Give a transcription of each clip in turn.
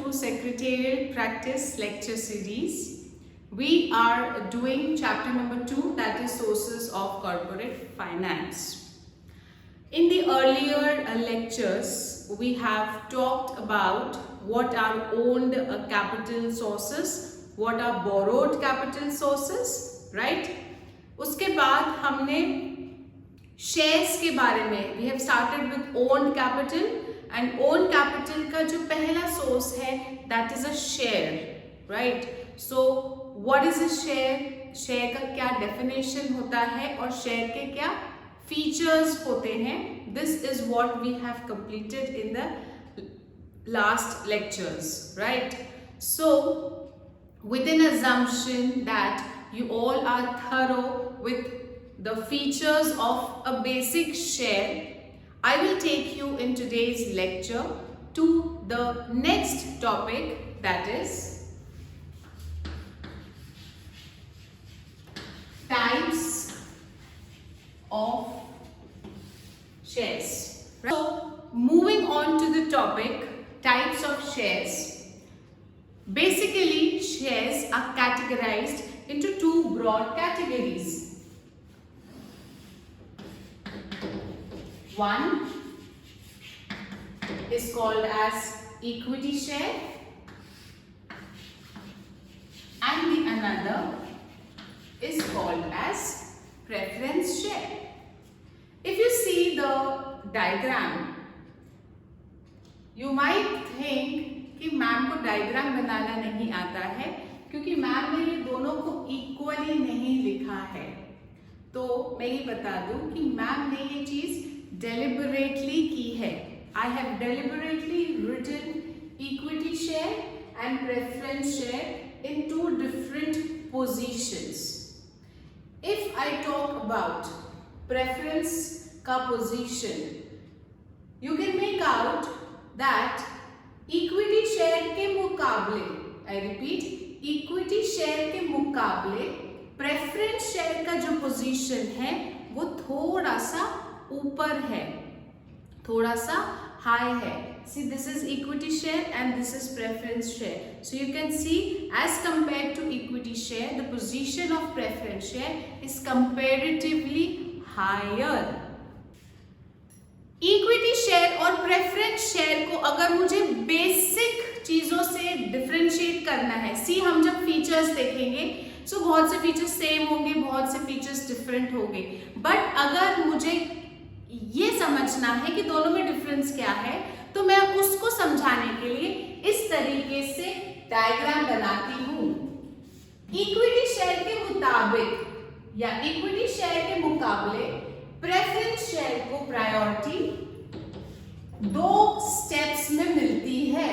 to Secretarial Practice Lecture Series. We are doing chapter number 2, that is Sources of Corporate Finance. In the earlier lectures, we have talked about what are owned capital sources, what are borrowed capital sources, right? उसके बाद हमने shares के बारे में, we have started with owned capital, and owned capital का जो पहला source है that is a share, right? So what is a share? Share का क्या डेफिनेशन होता है और शेयर के क्या फीचर्स होते हैं? This is what we have completed in the last lectures, right? So with an assumption that you all are thorough with the features of a basic share, I will take you in today's lecture to the next topic, that is types of shares. Right? So moving on to the topic types of shares. Basically, shares are categorized into two broad categories. One is called as equity share and the another is called as preference share. If you see the diagram, you might think कि ma'am को diagram बनाना नहीं आता है क्योंकि ma'am ने ये दोनों को इक्वली नहीं लिखा है। तो मैं ये बता दूं कि मैम ने ये चीज deliberately की है. I have deliberately written equity share and preference share in two different positions. If I talk about preference का position, you can make out that equity share के मुकाबले, I repeat, equity share के मुकाबले preference share का जो position है वो थोड़ा सा ऊपर है, थोड़ा सा हाई है. See, this is equity share and this is preference share. So you can see as compared to equity share, the position of preference share is comparatively higher. Equity share और प्रेफरेंस शेयर को अगर मुझे basic चीजों से differentiate करना है, सी हम जब फीचर्स देखेंगे सो बहुत से फीचर्स सेम होंगे, बहुत से फीचर्स डिफरेंट होंगे, बट अगर मुझे ये समझना है कि दोनों में डिफरेंस क्या है तो मैं उसको समझाने के लिए इस तरीके से डायग्राम बनाती हूँ. इक्विटी शेयर के मुताबिक या इक्विटी शेयर के मुकाबले प्रेफरेंस शेयर को प्रायोरिटी दो स्टेप्स में मिलती है.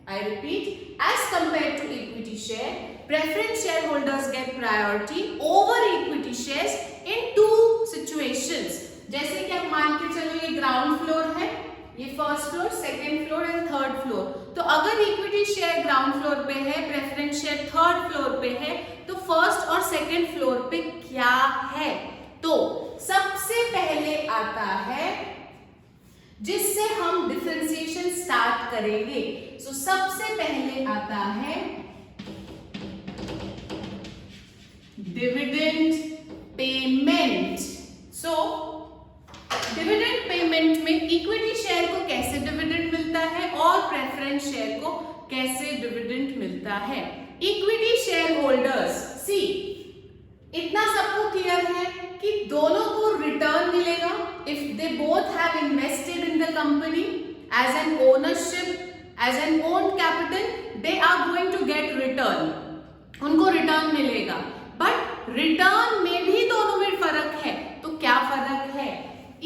I repeat, as compare to equity share, preference share holders get priority over equity shares in two situations. जैसे कि आप मान के चलो ये ग्राउंड फ्लोर है, ये first floor, second floor and third floor. तो अगर इक्विटी शेयर ग्राउंड फ्लोर पे है, प्रेफरेंस शेयर थर्ड फ्लोर पे है, तो फर्स्ट और सेकेंड फ्लोर पे क्या है? तो सबसे पहले आता है जिससे हम डिफरेंशिएशन स्टार्ट करेंगे. सो सबसे पहले आता है dividend payment. So dividend payment में इक्विटी शेयर को कैसे डिविडेंड मिलता है और प्रेफरेंस शेयर को कैसे डिविडेंड मिलता है. इक्विटी शेयर होल्डर्स, सी इतना सबको क्लियर है कि दोनों को रिटर्न मिलेगा if they both have invested in the company as an ownership, as an owned capital, they are going to get return. उनको रिटर्न मिलेगा, बट रिटर्न में भी दोनों में फर्क है. तो क्या फर्क है?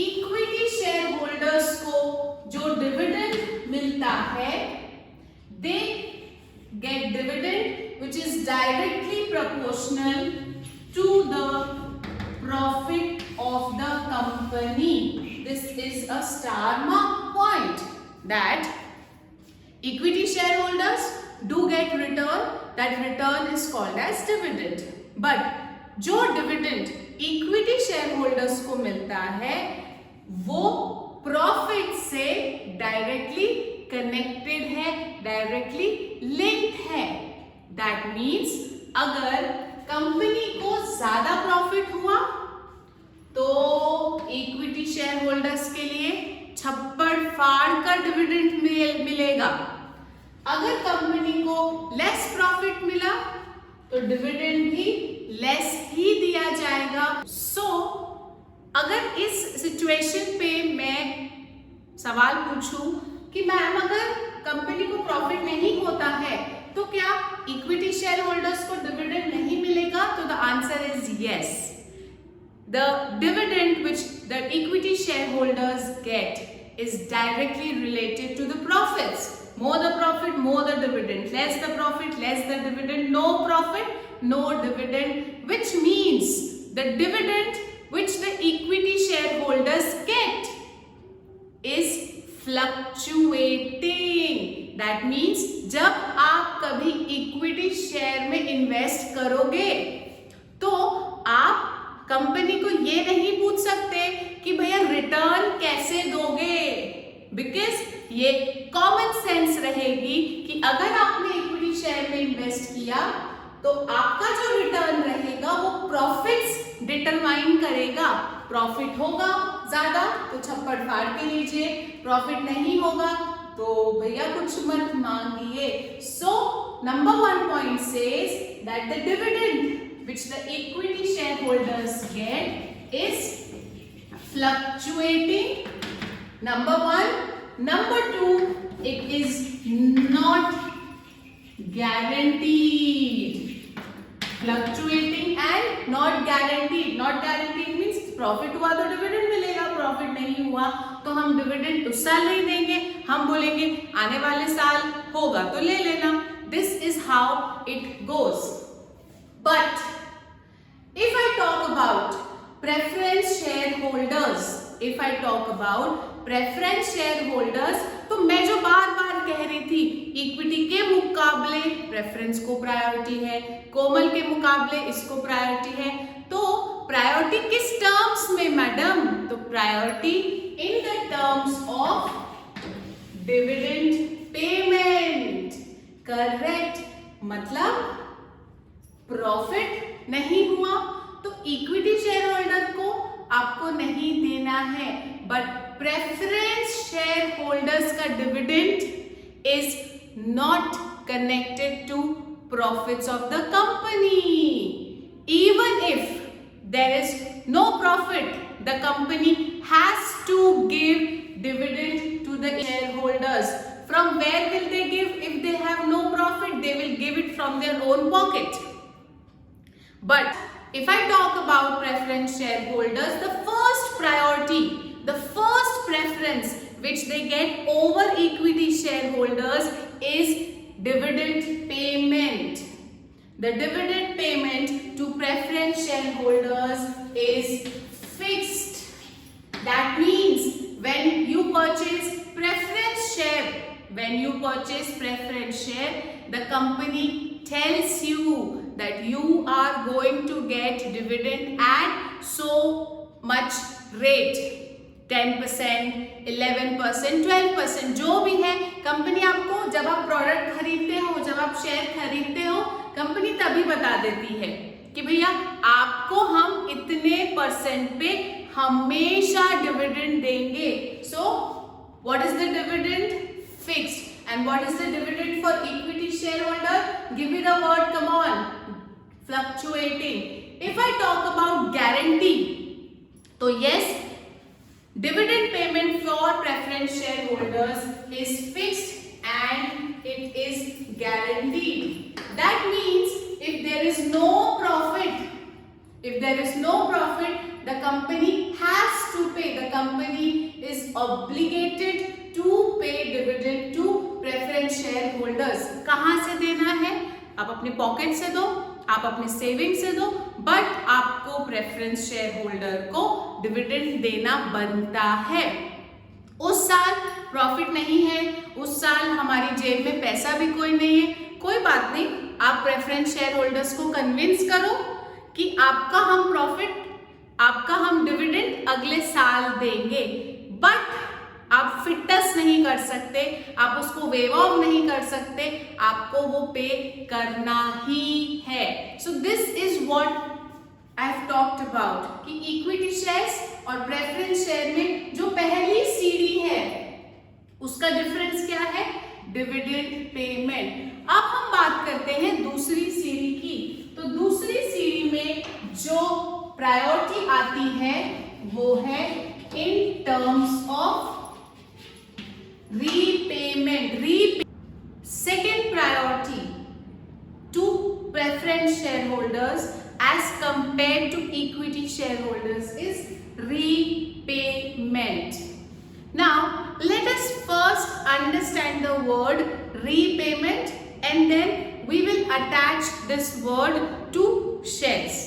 इक्विटी शेयर होल्डर्स को जो डिविडेंड मिलता है, they get dividend which is directly proportional to the profit of the company. This is a star mark point that equity shareholders do get return. That return is called as dividend. But जो dividend equity shareholders को मिलता है वो profit से directly connected है, directly linked है। That means अगर company को ज्यादा प्रॉफिट हुआ तो इक्विटी शेयर होल्डर्स के लिए छप्पड़ फाड़ कर डिविडेंड मिलेगा। अगर कंपनी को लेस प्रॉफिट मिला तो डिविडेंड भी लेस ही दिया जाएगा। सो अगर इस सिचुएशन पे मैं सवाल पूछूं कि मैम अगर कंपनी को प्रॉफिट नहीं होता है तो क्या इक्विटी शेयर होल्डर्स को डिविडेंड नहीं मिलेगा? तो the answer is yes. The dividend which the equity shareholders get is directly related to the profits. More the profit, more the dividend. Less the profit, less the dividend. No profit, no dividend. Which means the dividend which the equity shareholders get is fluctuating. That means जब आप कभी equity share में invest करोगे तो आप company को ये नहीं पूछ सकते कि भैया रिटर्न कैसे दोगे, बिकॉज ये कॉमन सेंस रहेगी कि अगर आपने इक्विटी शेयर में इन्वेस्ट किया तो आपका जो रिटर्न रहेगा वो प्रॉफिट्स डिटरमाइन करेगा। प्रॉफिट होगा ज्यादा तो छप्पड़ फाड़ के लीजिए, प्रॉफिट नहीं होगा तो भैया कुछ मत मांगिए। So number 1 point says that the dividend which the equity shareholders get is fluctuating. Number 1. Number 2, it is not guaranteed. Fluctuating and not guaranteed. Not guaranteed means profit हुआ तो dividend मिलेगा, profit नहीं हुआ तो हम dividend उस साल नहीं देंगे, हम बोलेंगे आने वाले साल होगा तो ले लेना। This is how it goes. But if I talk about preference shareholders, तो मैं जो बार बार कह रही थी इक्विटी के मुकाबले प्रेफरेंस को प्रायोरिटी है, कोमल के मुकाबले इसको प्रायोरिटी है, तो प्रायोरिटी किस टर्म्स में मैडम? तो priority in the terms of dividend payment. Correct, मतलब प्रॉफिट नहीं हुआ तो इक्विटी शेयर होल्डर को आपको नहीं देना है, बट प्रेफरेंस शेयर होल्डर्स का dividend is not connected to profits of the company. Even if there is no profit the company has to give dividend to the share holders. From where will they give? If they have no profit, they will give it from their own pocket. But if I talk about preference shareholders, the first priority, the first preference which they get over equity shareholders is dividend payment. The dividend payment to preference shareholders is fixed. That means when you purchase preference share, the company tells you that you are going to get dividend at so much rate, 10%, 11%, 12%, जो भी है company आपको, जब आप product खरीदते हो, जब आप शेयर खरीदते हो, कंपनी तभी बता देती है कि भैया आपको हम इतने परसेंट पे हमेशा डिविडेंड देंगे। So what is the dividend? Fixed. And what is the dividend for equity shareholder? Give me the word, come on. Fluctuating. If I talk about guarantee, so yes, dividend payment for preference shareholders is fixed and it is guaranteed. That means if there is no profit, the company has to pay. The company is obligated to pay dividend to preference shareholders. कहाँ से देना है? आप अपने pocket से दो, आप अपने सेविंग से दो, बट आपको प्रेफरेंस शेयर होल्डर को डिविडेंड देना बनता है। उस साल प्रॉफिट नहीं है, उस साल हमारी जेब में पैसा भी कोई नहीं है, कोई बात नहीं, आप प्रेफरेंस शेयर होल्डर्स को कन्विंस करो कि आपका हम प्रॉफिट, आपका हम डिविडेंड अगले साल देंगे। बट आप फिट टच नहीं कर सकते, आप उसको वेव ऑफ नहीं कर सकते, आपको वो पे करना ही है। So this is what I have talked about कि इक्विटी शेयर्स और प्रेफरेंस शेयर में जो पहली सीढ़ी है उसका डिफरेंस क्या है, डिविडेंड पेमेंट। अब हम बात करते हैं दूसरी सीढ़ी की। तो दूसरी सीढ़ी में जो प्रायोरिटी आती है वो है in terms of repayment. Second priority to preference share holders as compared to equity shareholders is repayment. Now let us first understand the word repayment and then we will attach this word to shares.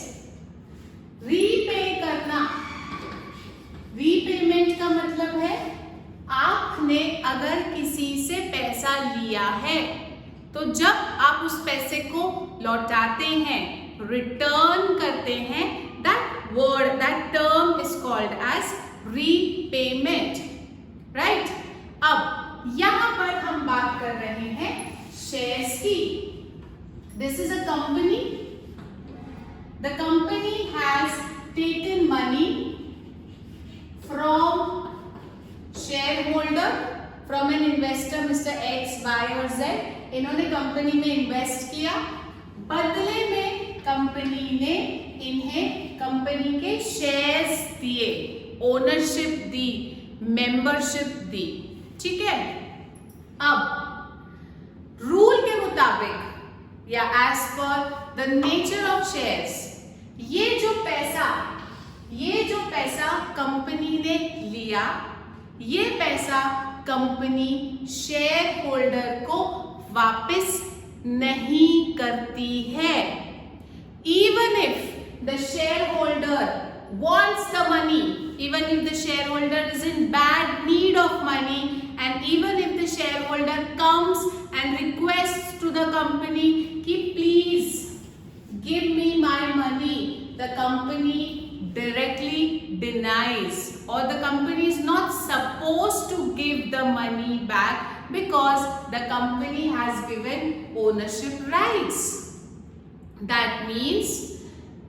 Repay करना, repayment का मतलब है आपने अगर किसी से पैसा लिया है तो जब आप उस पैसे को लौटाते हैं, रिटर्न करते हैं, that term is called as repayment, right? अब यहां पर हम बात कर रहे हैं शेयर्स की। This is a company. The company has taken money from shareholder, from an investor Mr. X, Y और Z। इन्होंने कंपनी में इन्वेस्ट किया, बदले में कंपनी ने इन्हें कंपनी के शेयर्स दिए, ओनरशिप दी, मेंबरशिप दी, ठीक है। अब रूल के मुताबिक या as per the nature of shares, ये जो पैसा कंपनी ने लिया, ये पैसा कंपनी शेयर होल्डर को वापस नहीं करती है। Even if the shareholder wants the money, even if the shareholder is in bad need of money, and even if the shareholder comes and requests to the company कि please give me my money, the company directly denies, or the company is not supposed to give the money back because the company has given ownership rights. That means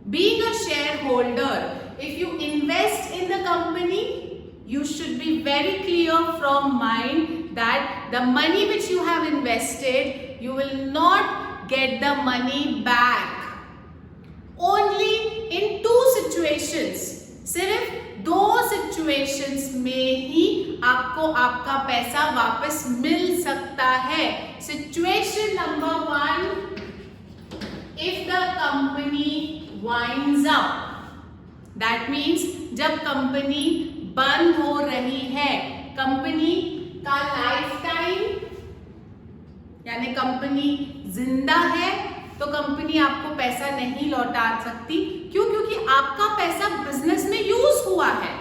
being a shareholder, if you invest in the company, you should be very clear from mind that the money which you have invested, you will not get the money back. Only in two situations, सिर्फ दो situations में ही आपको आपका पैसा वापस मिल सकता है। Situation number 1, if the company winds up, that means जब कंपनी बंद हो रही है, कंपनी का लाइफ टाइम यानी कंपनी जिंदा है तो कंपनी आपको पैसा नहीं लौटा सकती। क्यों? क्योंकि आपका पैसा बिजनेस में यूज हुआ है।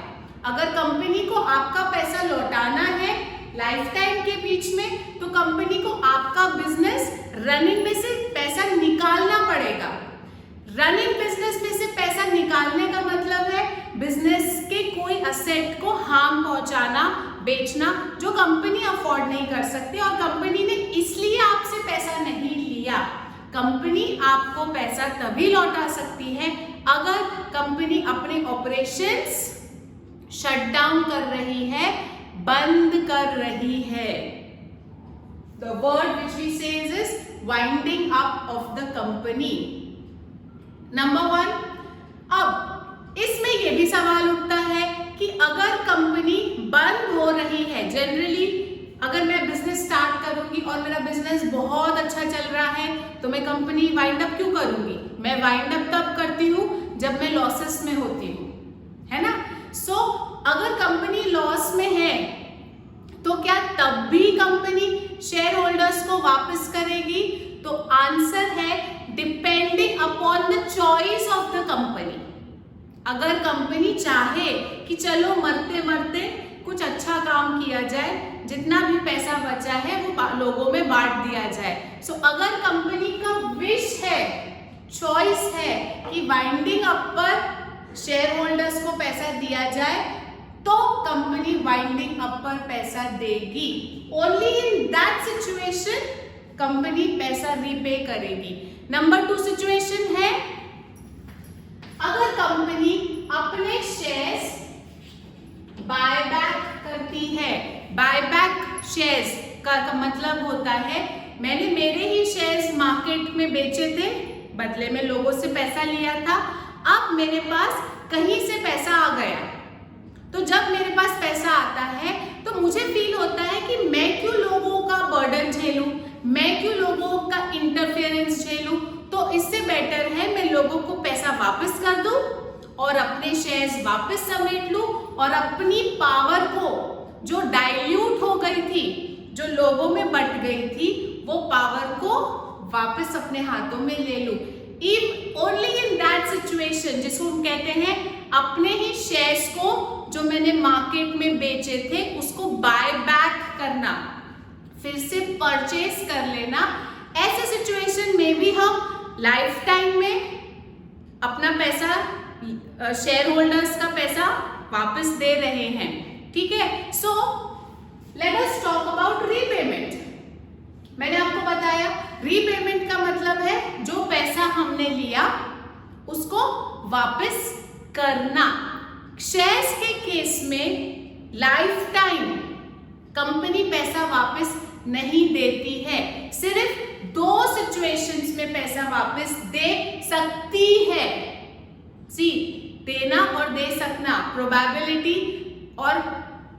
अगर कंपनी को आपका पैसा लौटाना है लाइफ टाइम के बीच में, तो कंपनी को आपका बिजनेस रनिंग में से पैसा निकालना पड़ेगा। रनिंग बिजनेस में से पैसा निकालने का मतलब है बिजनेस के कोई असेट को हार्म पहुंचाना, बेचना, जो कंपनी अफोर्ड नहीं कर सकती और कंपनी ने इसलिए आपसे पैसा नहीं लिया। कंपनी आपको पैसा तभी लौटा सकती है अगर कंपनी अपने ऑपरेशंस शट डाउन कर रही है, बंद कर रही है। The word which we say is winding up of the company. Number 1, अब इसमें यह भी सवाल उठता है कि अगर कंपनी बंद हो रही है, जनरली अगर मैं बिजनेस स्टार्ट करूंगी और मेरा बिजनेस बहुत अच्छा चल रहा है तो मैं कंपनी वाइंड अप क्यों करूंगी? मैं वाइंड अप तब करती हूँ जब मैं लॉसेस में होती हूँ, है ना। सो अगर कंपनी लॉस में है तो क्या तब भी कंपनी शेयर होल्डर्स को वापस करेगी? तो आंसर है depending upon the choice of the company. अगर कंपनी चाहे कि चलो मरते मरते कुछ अच्छा काम किया जाए, जितना भी पैसा बचा है वो लोगों में बांट दिया जाए। सो अगर कंपनी का विश है, चॉइस है कि वाइंडिंग अप पर शेयर होल्डर्स को पैसा दिया जाए, तो कंपनी वाइंडिंग अप पर पैसा देगी। Only in that situation company पैसा रीपे करेगी। नंबर 2 सिचुएशन है, अगर कंपनी अपने शेयर्स बायबैक करती है। बायबैक शेयर्स का मतलब होता है मैंने मेरे ही शेयर्स मार्केट में बेचे थे, बदले में लोगों से पैसा लिया था, अब मेरे पास कहीं से पैसा आ गया। तो जब मेरे पास पैसा आता है तो मुझे फील होता है कि मैं क्यों लोगों का बर्डन झेलूं, मैं क्यों लोगों का इंटरफेरेंस झेलूं। तो इससे बेटर है मैं लोगों को पैसा वापस कर दूं और अपने शेयर्स वापस समेट लूं और अपनी पावर को जो डाइल्यूट हो गई थी, जो लोगों में बंट गई थी, वो पावर को वापस अपने हाथों में ले लूं। ओनली इन दैट सिचुएशन, जिसको हम कहते हैं अपने ही शेयर्स को जो मैंने मार्केट में बेचे थे उसको बाय बैक करना, फिर से परचेज कर लेना। ऐसे सिचुएशन में भी हम लाइफ टाइम में अपना पैसा, शेयर होल्डर्स का पैसा वापस दे रहे हैं। ठीक है, so let us talk about repayment. मैंने आपको बताया रीपेमेंट का मतलब है जो पैसा हमने लिया उसको वापस करना। शेयर्स के केस में लाइफ टाइम कंपनी पैसा वापस नहीं देती है, सिर्फ 2 सिचुएशंस में पैसा वापस दे सकती है। सी, देना और दे सकना, प्रोबेबिलिटी और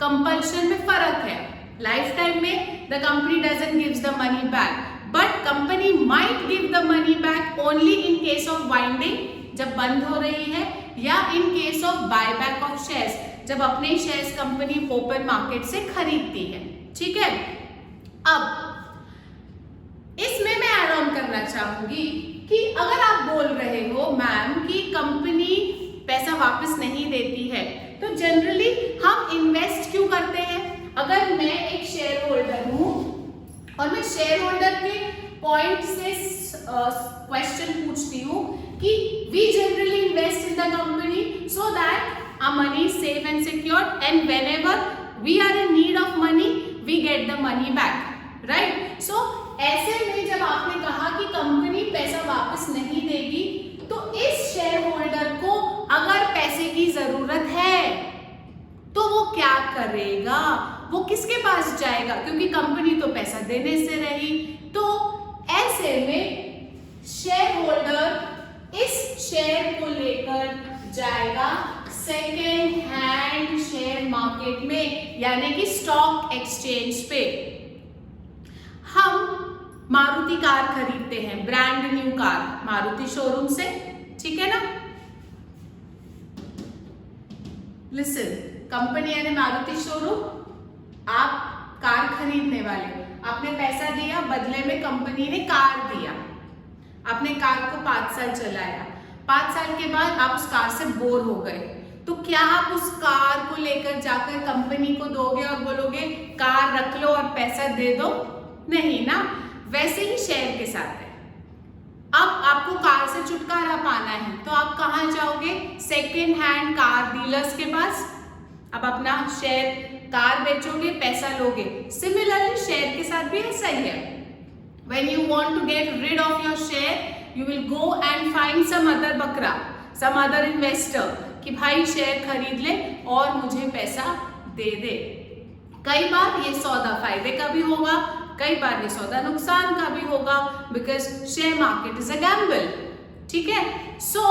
कंपल्शन में फर्क है। लाइफ टाइम में the company doesn't gives the money back, but company might give the money back only in case of winding, जब बंद हो रही है, या in case of buyback of shares, जब अपने शेयर्स कंपनी ओपन मार्केट से खरीदती है। ठीक है, अब इसमें मैं ऐड ऑन करना चाहूंगी कि अगर आप बोल रहे हो मैम कि कंपनी पैसा वापस नहीं देती है, तो जनरली हम इन्वेस्ट क्यों करते हैं? अगर मैं एक शेयर होल्डर हूं और मैं शेयर होल्डर के पॉइंट से क्वेश्चन पूछती हूँ कि we generally invest in the company so that our money is safe and secured and whenever we are in need of money we get the money back, right? So ऐसे में जब आपने कहा कि कंपनी पैसा वापस नहीं देगी, तो इस शेयर होल्डर को अगर पैसे की जरूरत है तो वो क्या करेगा? वो किसके पास जाएगा? क्योंकि कंपनी तो पैसा देने से रही। तो ऐसे में शेयर होल्डर इस शेयर को लेकर जाएगा सेकेंड हैंड शेयर मार्केट में, यानी कि स्टॉक एक्सचेंज पे। हम मारुति कार खरीदते हैं, brand new car Maruti showroom से, ठीक है ना? लिसन, कंपनी यानी मारुति शोरूम, आप कार खरीदने वाले, आपने पैसा दिया, बदले में कंपनी ने कार दिया। आपने कार को 5 साल चलाया, 5 साल के बाद आप उस कार से बोर हो गए, तो क्या आप उस कार को लेकर जाकर कंपनी को दोगे और बोलोगे कार रख लो और पैसा दे दो? नहीं ना। वैसे ही शेयर के साथ है। अब आपको कार से छुटकारा पाना है तो आप कहाँ जाओगे? सेकेंड हैंड कार डीलर्स के पास। अब अपना शेयर कार बेचोगे, पैसा लोगे। सिमिलरली शेयर के साथ भी ऐसा ही है। When you want to get rid of your share, you will go and find some other बकरा, some other investor कि भाई शेयर खरीद ले और मुझे पैसा दे दे। कई बार ये सौदा फायदे का भी होगा, कई बार ये सौदा नुकसान का भी होगा, because share market is a gamble. ठीक है, सो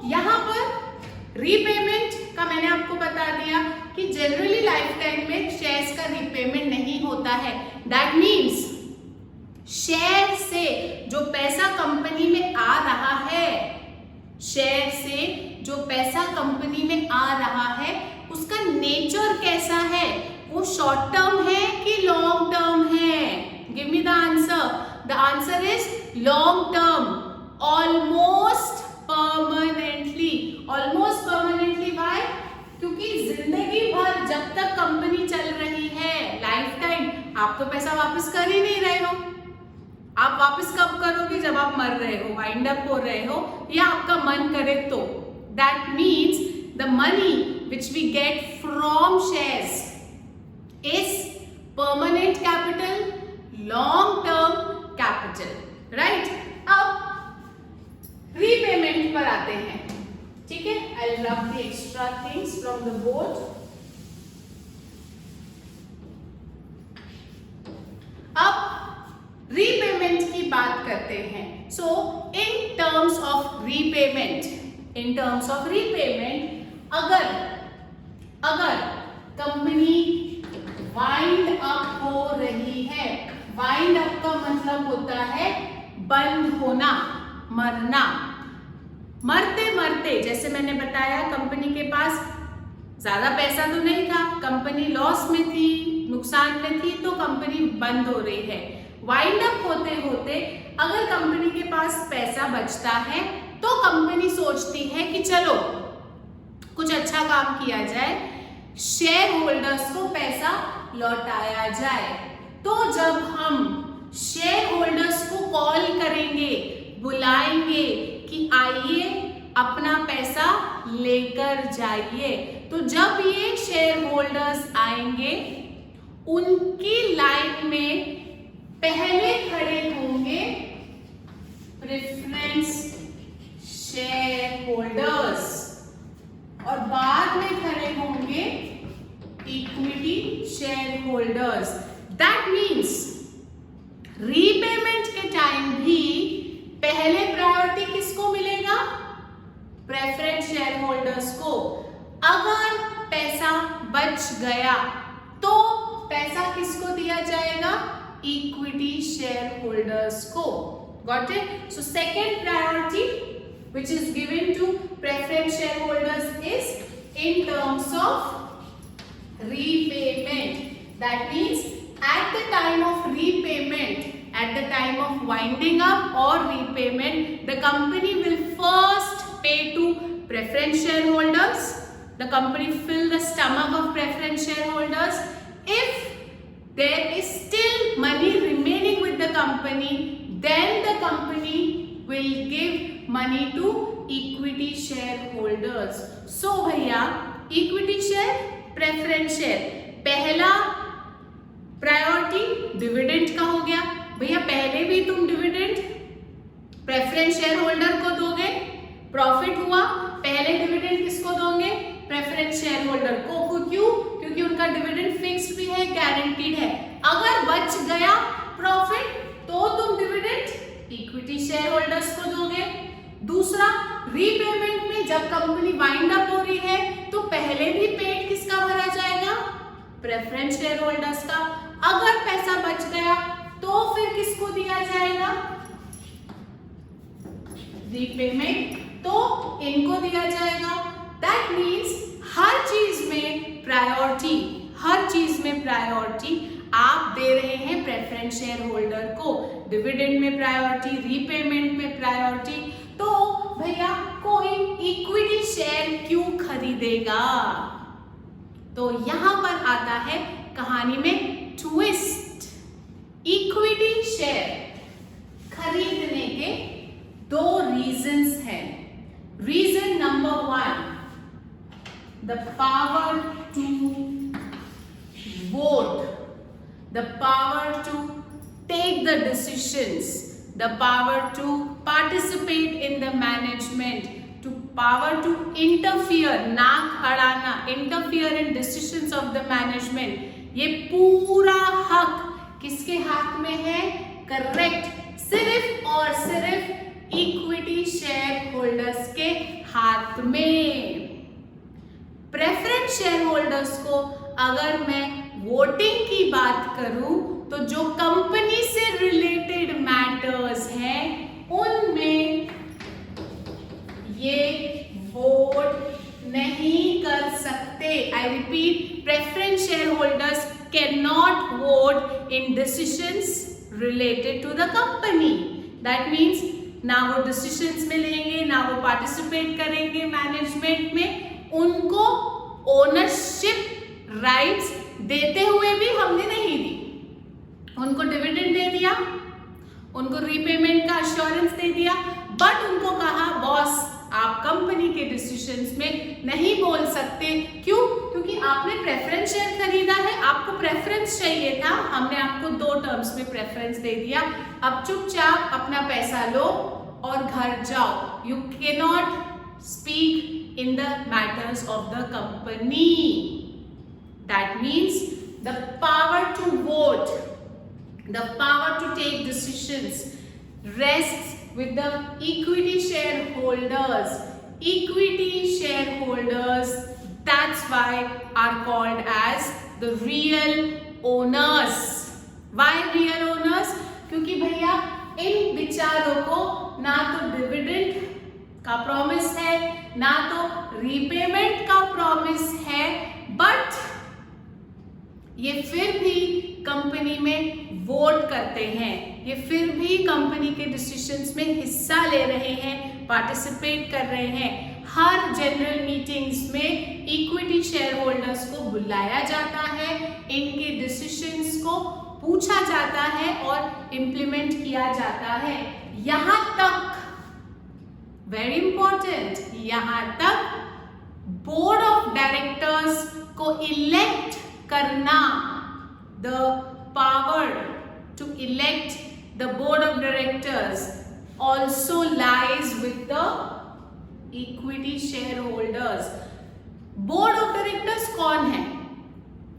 यहाँ पर रीपेमेंट का मैंने आपको बता दिया कि जनरली लाइफ टाइम में शेयर्स का रीपेमेंट नहीं होता है। दैट मीन्स शेयर से जो पैसा कंपनी में आ रहा है, शेयर से जो पैसा कंपनी में आ रहा है, उसका नेचर कैसा है? वो शॉर्ट टर्म है कि लॉन्ग टर्म है? Give me the answer. The answer is long term, almost permanently. Almost permanently why? क्योंकि जिंदगी भर जब तक कंपनी चल रही है, लाइफ टाइम, आप तो पैसा वापस कर ही नहीं रहे हो। आप वापस कब करोगे? जब आप मर रहे हो, वाइंड अप हो रहे हो, या आपका मन करे तो। That means the money which we get from shares is permanent capital, long term capital, right? अब रीपेमेंट पर आते हैं, ठीक है? I'll rub the extra things from the board. अब रीपेमेंट की बात करते हैं. सो इन टर्म्स ऑफ रीपेमेंट अगर कंपनी वाइंड अप हो रही है, वाइंड अप का मतलब होता है बंद होना, मरना. मरते मरते, जैसे मैंने बताया, कंपनी के पास ज्यादा पैसा तो नहीं था, कंपनी लॉस में थी, नुकसान में थी, तो कंपनी बंद हो रही है. वाइंड अप होते होते अगर कंपनी के पास पैसा बचता है तो कंपनी सोचती है कि चलो कुछ अच्छा काम किया जाए, शेयर होल्डर्स को पैसा लौटाया जाए. तो जब हम शेयर होल्डर्स को कॉल करेंगे, बुलाएंगे कि आइए अपना पैसा लेकर जाइए, तो जब ये शेयर होल्डर्स आएंगे उनकी लाइन में पहले खड़े होंगे प्रेफरेंस शेयर होल्डर्स और बाद में खड़े होंगे equity share holders. That means repayment के टाइम भी पहले प्रायोरिटी किसको मिलेगा? प्रेफरेंस शेयर होल्डर्स को. अगर पैसा बच गया तो पैसा किसको दिया जाएगा? इक्विटी शेयर होल्डर्स को. Got it? So second priority which is given to preference shareholders is in terms of repayment. That means at the time of repayment, at the time of winding up or repayment, the company will first pay to preference shareholders. The company fill the stomach of preference shareholders. If there is still money remaining with the company, then the company will give money to equity shareholders. So भैया equity share, preference share, पहला priority dividend का हो गया. भैया पहले भी तुम dividend preference share holder को दोगे, प्रॉफिट हुआ, पहले डिविडेंड किसको दोगे? प्रेफरेंस शेयर होल्डर को. क्यों? क्योंकि उनका डिविडेंड फिक्स्ड भी है, गारंटीड है. अगर बच गया प्रॉफिट तो तुम डिविडेंड इक्विटी शेयर होल्डर्स को दोगे. दूसरा, रीपेमेंट में जब कंपनी वाइंड अप हो रही है तो पहले भी पेड किसका भरा जाएगा? प्रेफरेंस शेयर होल्डर्स का. अगर पैसा बच गया तो फिर किसको दिया जाएगा? रीपेमेंट तो इनको दिया जाएगा. दैट मीन्स हर चीज में प्रायोरिटी आप दे रहे हैं प्रेफरेंस शेयर होल्डर को. डिविडेंड में प्रायोरिटी, रीपेमेंट में प्रायोरिटी. तो भैया कोई इक्विटी शेयर क्यों खरीदेगा? तो यहां पर आता है कहानी में ट्विस्ट. इक्विटी शेयर खरीदने के दो रीजंस हैं. Reason number 1, the power to vote, the power to take the decisions, the power to participate in the management, to power to interfere, नाक अड़ाना, interfere in decisions of the management. ये पूरा हक किसके हाथ में है? करेक्ट, सिर्फ और सिर्फ इक्विटी शेयर होल्डर्स के हाथ में. प्रेफरेंस शेयर होल्डर्स को अगर मैं वोटिंग की बात करूं तो जो कंपनी से रिलेटेड मैटर्स हैं उनमें ये वोट नहीं कर सकते. I repeat, preference share holders can not vote in decisions related to the company. That means ना वो डिसीजंस में लेंगे, ना वो पार्टिसिपेट करेंगे मैनेजमेंट में. उनको ओनरशिप राइट्स देते हुए भी हमने नहीं दी. उनको डिविडेंड दे दिया, उनको रीपेमेंट का अश्योरेंस दे दिया, बट उनको कहा बॉस आप कंपनी के डिसीजंस में नहीं बोल सकते। क्यों? क्योंकि आपने प्रेफरेंस शेयर खरीदा है, आपको प्रेफरेंस चाहिए था, हमने आपको 2 टर्म्स में प्रेफरेंस दे दिया। अब चुपचाप अपना पैसा लो और घर जाओ। You can not speak in the matters of the company. That means the power to vote, the power to take decisions rests with the equity shareholders. Equity shareholders, that's why are called as the real owners. Why real owners? क्योंकि भैया इन विचारों को ना तो dividend का promise है, ना तो रीपेमेंट का प्रॉमिस है, बट ये फिर भी कंपनी में वोट करते हैं, ये फिर भी कंपनी के डिसीजंस में हिस्सा ले रहे हैं, पार्टिसिपेट कर रहे हैं। हर जनरल मीटिंग्स में इक्विटी शेयर होल्डर्स को बुलाया जाता है, इनके डिसीजंस को पूछा जाता है और इम्प्लीमेंट किया जाता है। यहां तक, वेरी इंपॉर्टेंट, यहां तक बोर्ड ऑफ डायरेक्टर्स को इलेक्ट करना, the power to elect the board of directors also lies with the equity shareholders. board of directors कौन है?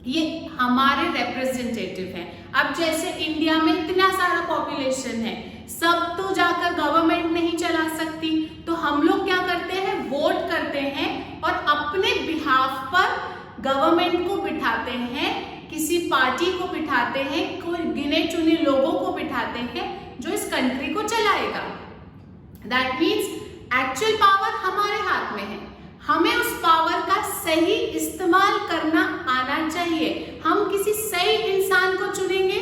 ये हमारे रिप्रेजेंटेटिव हैं। अब जैसे इंडिया में इतना सारा पॉपुलेशन है, सब तो जाकर गवर्नमेंट नहीं चला सकती, तो हम लोग क्या करते हैं? वोट करते हैं और अपने बिहाफ पर गवर्नमेंट को बिठाते हैं, किसी पार्टी को बिठाते हैं, कोई गिने चुने लोगों को बिठाते हैं जो इस कंट्री को चलाएगा। दैट मीन्स एक्चुअल पावर हमारे हाथ में है, हमें उस पावर का सही इस्तेमाल करना आना चाहिए। हम किसी सही इंसान को चुनेंगे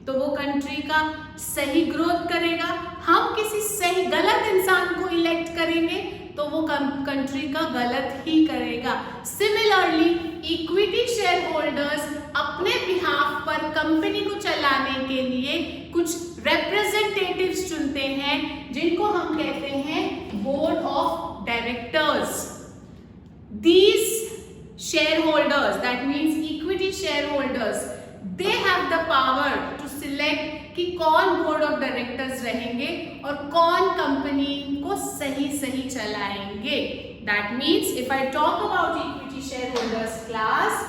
तो वो कंट्री का सही ग्रोथ करेगा, हम किसी सही गलत इंसान को इलेक्ट करेंगे तो वो कंट्री का गलत ही करेगा। सिमिलरली इक्विटी शेयर होल्डर्स अपने बिहाफ पर कंपनी को चलाने के लिए कुछ रिप्रेजेंटेटिव्स चुनते हैं, जिनको हम कहते हैं board of directors. These shareholders, that means equity shareholders, they have the power to select कि कौन बोर्ड ऑफ डायरेक्टर्स रहेंगे और कौन कंपनी को सही सही चलाएंगे। That means if I talk about equity shareholders class,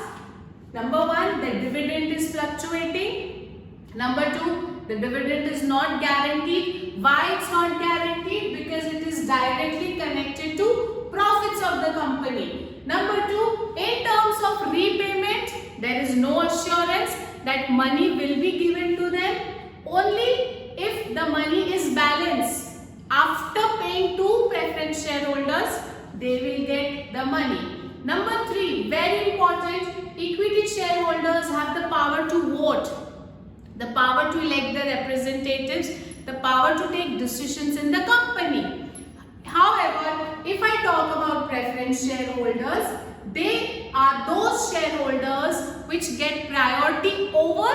number 1, the dividend is fluctuating. Number 2, the dividend is not guaranteed. Why it's not guaranteed? Because it is directly connected to profits of the company. Number 2, in terms of repayment, there is no assurance that money will be given to them. Only if the money is balanced. After paying to preference shareholders, they will get the money. Number 3, very important, equity shareholders have the power to vote, the power to elect the representatives, the power to take decisions in the company. However, if I talk about preference shareholders, they are those shareholders which get priority over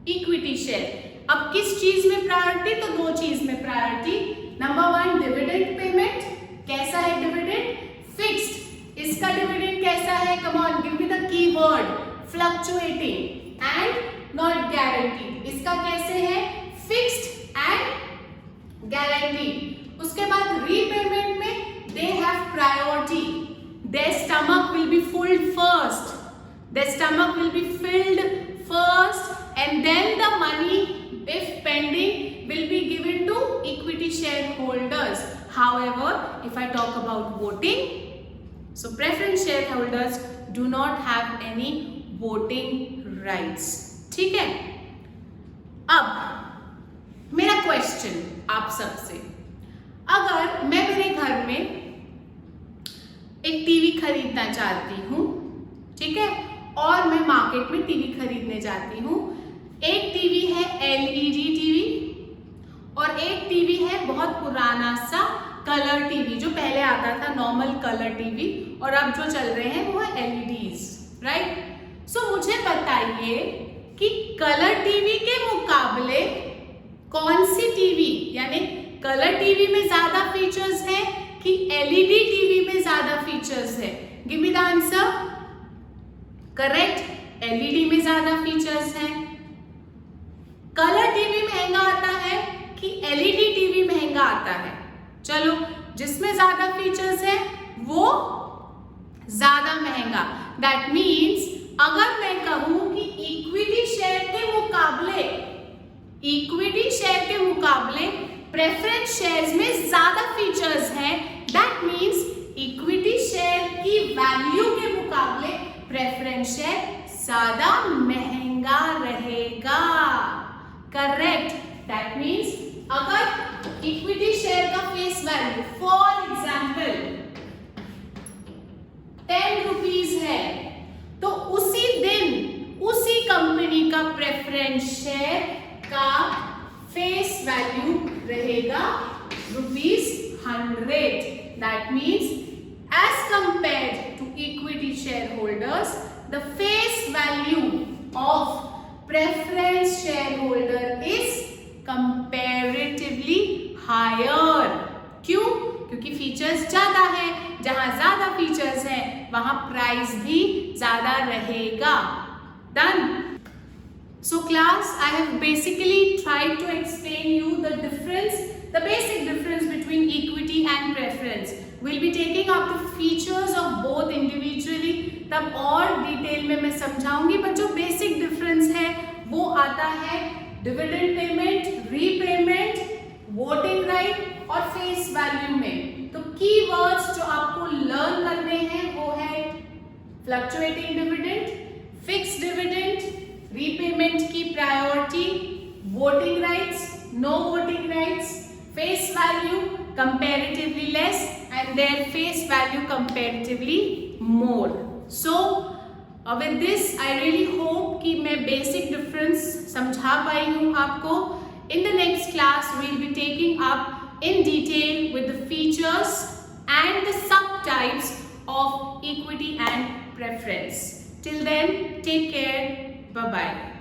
equity share. अब किस चीज में priority? तो 2 चीज में priority. Number 1, dividend payment. कैसा है dividend? Fixed. इसका डिविडेंड कैसा है? Come on, give me the keyword. Fluctuating and not guaranteed. इसका कैसे है? Fixed and guaranteed. उसके बाद रीपेमेंट में they have priority. Their stomach will be fulled first, their stomach will be filled first and then the money, if pending, will be given to equity shareholders. However, if I talk about voting, so preference shareholders do not have any voting rights. ठीक है? अब मेरा question आप सबसे, अगर मैं मेरे घर में एक टीवी खरीदना चाहती हूँ, ठीक है, और मैं मार्केट में टीवी खरीदने जाती हूँ, एक टीवी है एलईडी टीवी और एक टीवी है बहुत पुराना सा कलर टीवी, जो पहले आता था नॉर्मल कलर टीवी, और अब जो चल रहे हैं वो है एलईडीज, राइट? सो मुझे बताइए कि कलर टीवी के मुकाबले कौन सी टीवी, यानी कलर टीवी में ज्यादा फीचर्स हैं कि एलईडी टीवी में ज्यादा फीचर्स है? Give me the answer. Correct, LED में ज्यादा फीचर्स हैं। कलर टीवी महंगा आता है कि एलईडी टीवी महंगा आता है? चलो, जिसमें ज्यादा फीचर्स है वो ज्यादा महंगा। दैट मीन्स अगर मैं कहूं कि इक्विटी शेयर के मुकाबले प्रेफरेंस शेयर्स में ज्यादा फीचर्स हैं, दैट मीन्स इक्विटी शेयर की वैल्यू के मुकाबले प्रेफरेंस शेयर ज्यादा महंगा रहेगा। करेक्ट, दैट मीन्स अगर इक्विटी शेयर का face value for example 10 rupees है, तो उसी दिन उसी कंपनी का प्रेफरेंस शेयर का फेस वैल्यू रहेगा ₹100। That means as compared to equity share holders, the face value of preference share holder is comparatively higher. क्यों? क्योंकि फीचर्स ज्यादा है, जहां ज्यादा फीचर्स है वहां प्राइस भी ज्यादा रहेगा। Done. So class, I have basically tried to explain you the basic difference between equity and preference. We'll be taking up the features of both individually, तब और डिटेल में मैं समझाऊंगी, पर जो बेसिक डिफरेंस है वो आता है dividend payment, repayment, voting right और फेस वैल्यू में। तो कीवर्ड्स जो आपको लर्न करने हैं वो है fluctuating dividend, fixed dividend, repayment की priority, voting rights, no voting rights, face value comparatively less and their face value comparatively more. So with this I really hope कि मैं बेसिक डिफरेंस समझा पाई हूँ आपको। In the next class we will be taking up in detail with the features and the subtypes of equity and preference. Till then, take care. Bye-bye.